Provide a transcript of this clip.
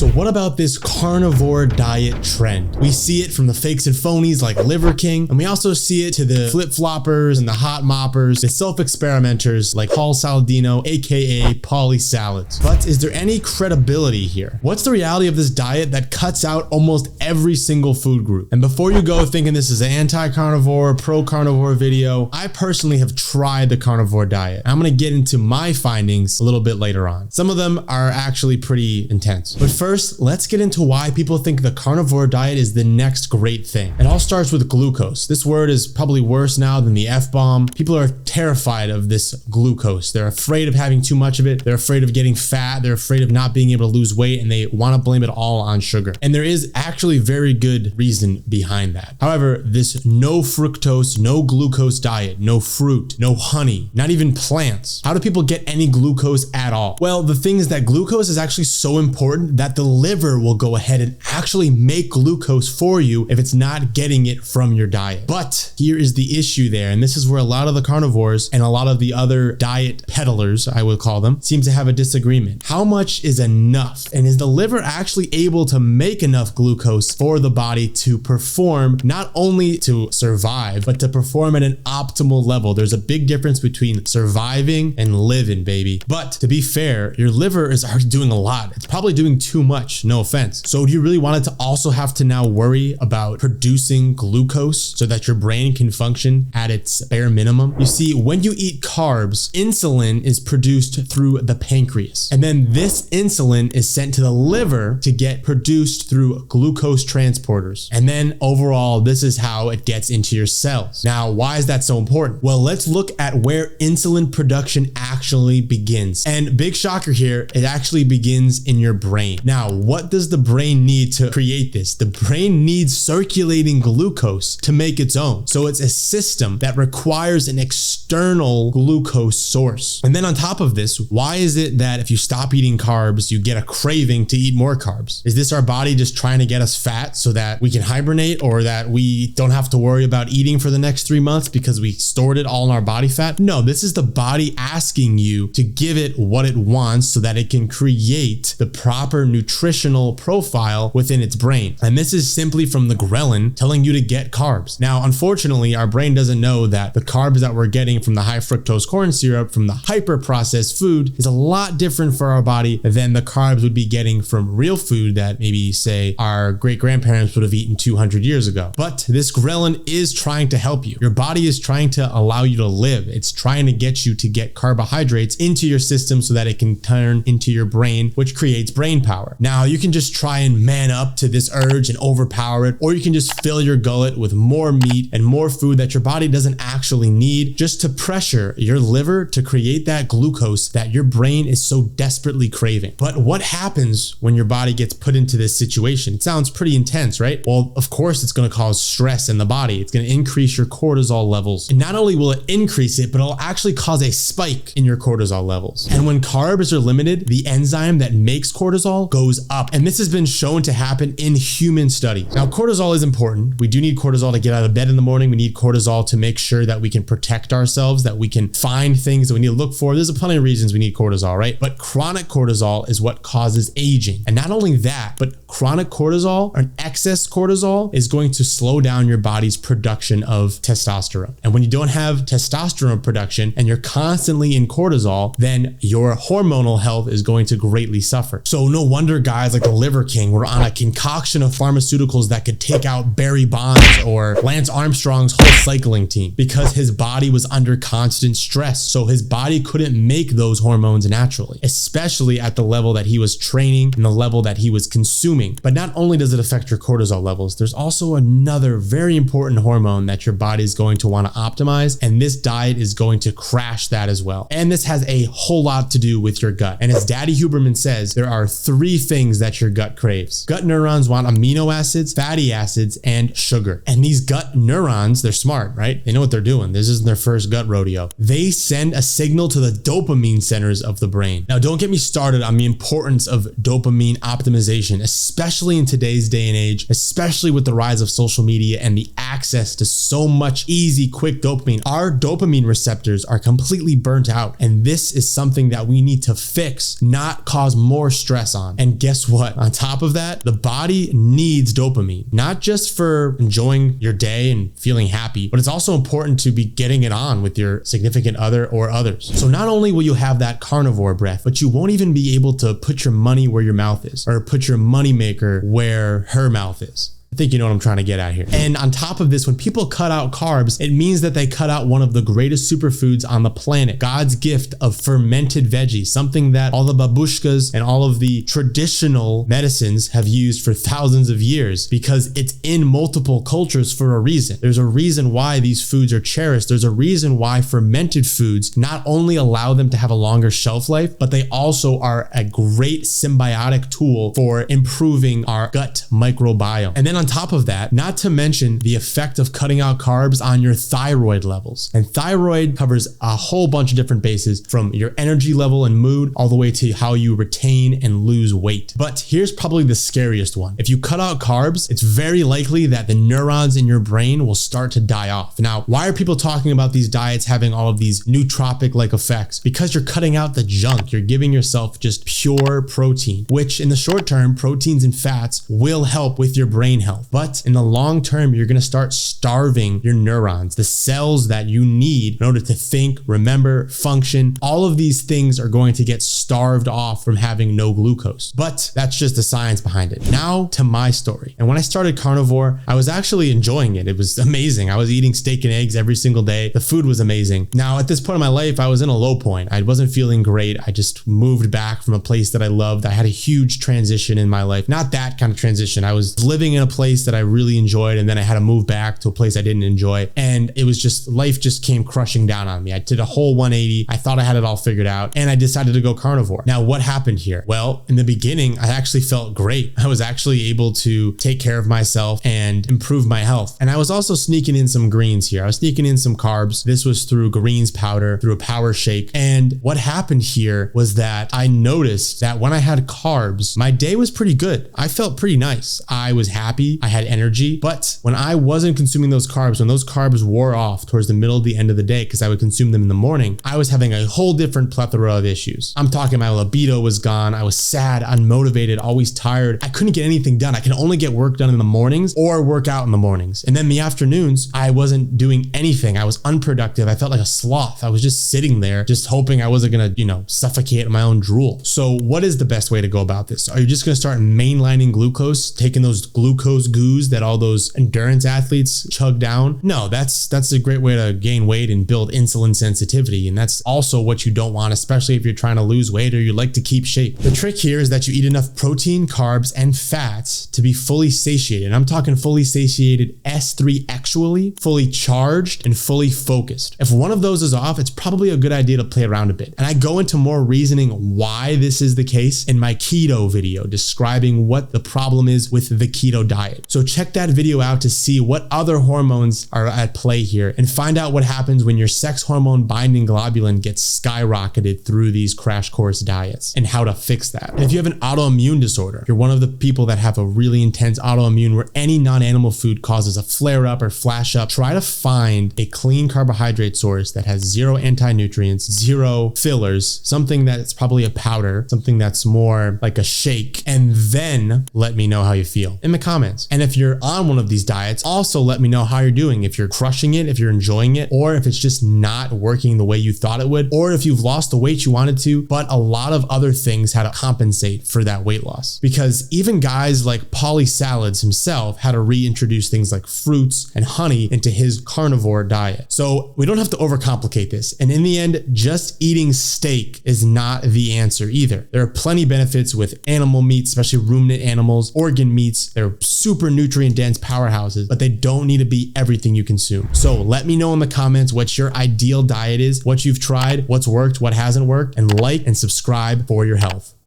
So what about this carnivore diet trend? We see it from the fakes and phonies like Liver King, and we also see it to the flip-floppers and the hot moppers, the self-experimenters like Paul Saladino, aka Pauly Salads. But is there any credibility here? What's the reality of this diet that cuts out almost every single food group? And before you go thinking this is an anti-carnivore, pro-carnivore video, I personally have tried the carnivore diet. I'm gonna get into my findings a little bit later on. Some of them are actually pretty intense. But first, let's get into why people think the carnivore diet is the next great thing. It all starts with glucose. This word is probably worse now than the F-bomb. People are terrified of this glucose. They're afraid of having too much of it. They're afraid of getting fat. They're afraid of not being able to lose weight, and they want to blame it all on sugar. And there is actually very good reason behind that. However, this no fructose, no glucose diet, no fruit, no honey, not even plants. How do people get any glucose at all? Well, the thing is that glucose is actually so important that the liver will go ahead and actually make glucose for you if it's not getting it from your diet. But here is the issue there, and this is where a lot of the carnivores and a lot of the other diet peddlers, I would call them, seem to have a disagreement. How much is enough? And is the liver actually able to make enough glucose for the body to perform, not only to survive, but to perform at an optimal level? There's a big difference between surviving and living, baby. But to be fair, your liver is already doing a lot. It's probably doing too much, no offense. So do you really want it to also have to now worry about producing glucose so that your brain can function at its bare minimum? You see, when you eat carbs, insulin is produced through the pancreas. And then this insulin is sent to the liver to get produced through glucose transporters. And then overall, this is how it gets into your cells. Now, why is that so important? Well, let's look at where insulin production actually begins. And big shocker here, it actually begins in your brain. Now, what does the brain need to create this? The brain needs circulating glucose to make its own. So it's a system that requires an external glucose source. And then on top of this, why is it that if you stop eating carbs, you get a craving to eat more carbs? Is this our body just trying to get us fat so that we can hibernate, or that we don't have to worry about eating for the next 3 months because we stored it all in our body fat? No, this is the body asking you to give it what it wants so that it can create the proper nutritional profile within its brain. And this is simply from the ghrelin telling you to get carbs. Now, unfortunately, our brain doesn't know that the carbs that we're getting from the high fructose corn syrup, from the hyper processed food, is a lot different for our body than the carbs would be getting from real food that maybe, say, our great grandparents would have eaten 200 years ago. But this ghrelin is trying to help you. Your body is trying to allow you to live. It's trying to get you to get carbohydrates into your system so that it can turn into your brain, which creates brain power. Now, you can just try and man up to this urge and overpower it, or you can just fill your gullet with more meat and more food that your body doesn't actually need, just to pressure your liver to create that glucose that your brain is so desperately craving. But what happens when your body gets put into this situation? It sounds pretty intense, right? Well, of course, it's going to cause stress in the body. It's going to increase your cortisol levels. And not only will it increase it, but it'll actually cause a spike in your cortisol levels. And when carbs are limited, the enzyme that makes cortisol goes up. And this has been shown to happen in human studies. Now, cortisol is important. We do need cortisol to get out of bed in the morning. We need cortisol to make sure that we can protect ourselves, that we can find things that we need to look for. There's plenty of reasons we need cortisol, right? But chronic cortisol is what causes aging. And not only that, but chronic cortisol, or excess cortisol, is going to slow down your body's production of testosterone. And when you don't have testosterone production and you're constantly in cortisol, then your hormonal health is going to greatly suffer. So no wonder guys like the Liver King were on a concoction of pharmaceuticals that could take out Barry Bonds or Lance Armstrong's whole cycling team, because his body was under constant stress. So his body couldn't make those hormones naturally, especially at the level that he was training and the level that he was consuming. But not only does it affect your cortisol levels, there's also another very important hormone that your body is going to want to optimize, and this diet is going to crash that as well. And this has a whole lot to do with your gut. And as Daddy Huberman says, there are 3 things that your gut craves. Gut neurons want amino acids, fatty acids, and sugar. And these gut neurons, they're smart, right? They know what they're doing. This isn't their first gut rodeo. They send a signal to the dopamine centers of the brain. Now, don't get me started on the importance of dopamine optimization, especially in today's day and age, especially with the rise of social media and the access to so much easy, quick dopamine. Our dopamine receptors are completely burnt out. And this is something that we need to fix, not cause more stress on. And And guess what? On top of that, the body needs dopamine, not just for enjoying your day and feeling happy, but it's also important to be getting it on with your significant other or others. So not only will you have that carnivore breath, but you won't even be able to put your money where your mouth is, or put your money maker where her mouth is. I think you know what I'm trying to get at here. And on top of this, when people cut out carbs, it means that they cut out one of the greatest superfoods on the planet, God's gift of fermented veggies, something that all the babushkas and all of the traditional medicines have used for thousands of years, because it's in multiple cultures for a reason. There's a reason why these foods are cherished. There's a reason why fermented foods not only allow them to have a longer shelf life, but they also are a great symbiotic tool for improving our gut microbiome. And then on top of that, not to mention the effect of cutting out carbs on your thyroid levels. And thyroid covers a whole bunch of different bases, from your energy level and mood all the way to how you retain and lose weight. But here's probably the scariest one. If you cut out carbs, it's very likely that the neurons in your brain will start to die off. Now, why are people talking about these diets having all of these nootropic-like effects? Because you're cutting out the junk. You're giving yourself just pure protein, which in the short term, proteins and fats will help with your brain health. But in the long term, you're going to start starving your neurons, the cells that you need in order to think, remember, function. All of these things are going to get starved off from having no glucose. But that's just the science behind it. Now to my story. And when I started carnivore, I was actually enjoying it. It was amazing. I was eating steak and eggs every single day. The food was amazing. Now at this point in my life, I was in a low point. I wasn't feeling great. I just moved back from a place that I loved. I had a huge transition in my life. Not that kind of transition. I was living in a place that I really enjoyed, and then I had to move back to a place I didn't enjoy. And it was just, life just came crushing down on me. I did a whole 180. I thought I had it all figured out, and I decided to go carnivore. Now, what happened here? Well, in the beginning, I actually felt great. I was actually able to take care of myself and improve my health. And I was also sneaking in some greens here. I was sneaking in some carbs. This was through greens powder, through a power shake. And what happened here was that I noticed that when I had carbs, my day was pretty good. I felt pretty nice. I was happy. I had energy. But when I wasn't consuming those carbs, when those carbs wore off towards the middle of the end of the day, because I would consume them in the morning, I was having a whole different plethora of issues. I'm talking my libido was gone. I was sad, unmotivated, always tired. I couldn't get anything done. I could only get work done in the mornings or work out in the mornings. And then the afternoons, I wasn't doing anything. I was unproductive. I felt like a sloth. I was just sitting there, just hoping I wasn't going to, suffocate in my own drool. So what is the best way to go about this? Are you just going to start mainlining glucose, taking those glucose goos that all those endurance athletes chug down? No, that's a great way to gain weight and build insulin sensitivity. And that's also what you don't want, especially if you're trying to lose weight or you like to keep shape. The trick here is that you eat enough protein, carbs, and fats to be fully satiated. And I'm talking fully satiated S3 actually, fully charged, and fully focused. If one of those is off, it's probably a good idea to play around a bit. And I go into more reasoning why this is the case in my keto video, describing what the problem is with the keto diet. So check that video out to see what other hormones are at play here, and find out what happens when your sex hormone binding globulin gets skyrocketed through these crash course diets, and how to fix that. And if you have an autoimmune disorder, if you're one of the people that have a really intense autoimmune where any non-animal food causes a flare up or flash up, try to find a clean carbohydrate source that has zero anti-nutrients, zero fillers, something that's probably a powder, something that's more like a shake, and then let me know how you feel in the comments. And if you're on one of these diets, also let me know how you're doing, if you're crushing it, if you're enjoying it, or if it's just not working the way you thought it would, or if you've lost the weight you wanted to, but a lot of other things had to compensate for that weight loss. Because even guys like Pauly Salads himself had to reintroduce things like fruits and honey into his carnivore diet. So we don't have to overcomplicate this. And in the end, just eating steak is not the answer either. There are plenty of benefits with animal meat, especially ruminant animals, organ meats. They're super nutrient dense powerhouses, but they don't need to be everything you consume. So let me know in the comments what your ideal diet is, what you've tried, what's worked, what hasn't worked, and like and subscribe for your health.